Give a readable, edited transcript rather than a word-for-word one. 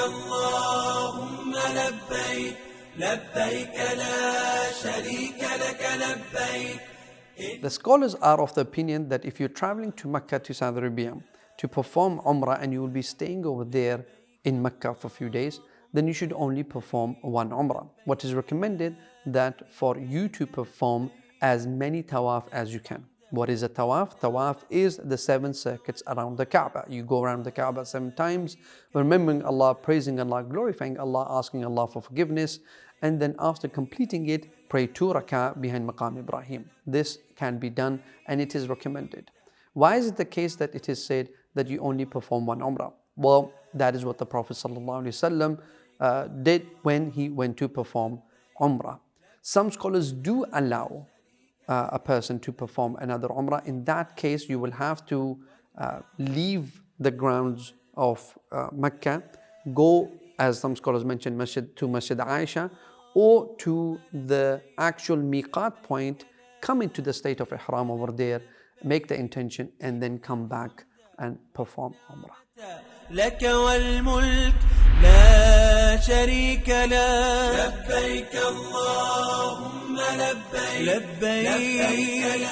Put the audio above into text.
اللهم لبيك لبيك لا شريك لك لبيك. The scholars are of the opinion that if you're traveling to Mecca, to Saudi Arabia, to perform Umrah, and you will be staying over there in Mecca for a few days, then you should only perform one Umrah. What is recommended that for you to perform as many tawaf as you can. What is a tawaf? Tawaf is the 7 circuits around the Kaaba. You go around the Kaaba 7 times, remembering Allah, praising Allah, glorifying Allah, asking Allah for forgiveness, and then after completing it, pray 2 rak'ah behind Maqam Ibrahim. This can be done and it is recommended. Why is it the case that it is said that you only perform one Umrah? Well, that is what the Prophet ﷺ did when he went to perform Umrah. Some scholars do allow a person to perform another Umrah. In that case, you will have to leave the grounds of Mecca, go, as some scholars mentioned, to Masjid Aisha, or to the actual miqat point, come into the state of ihram over there, make the intention, and then come back and perform Umrah. لك والملك لا شريك له لبيك اللهم لبيك لبيك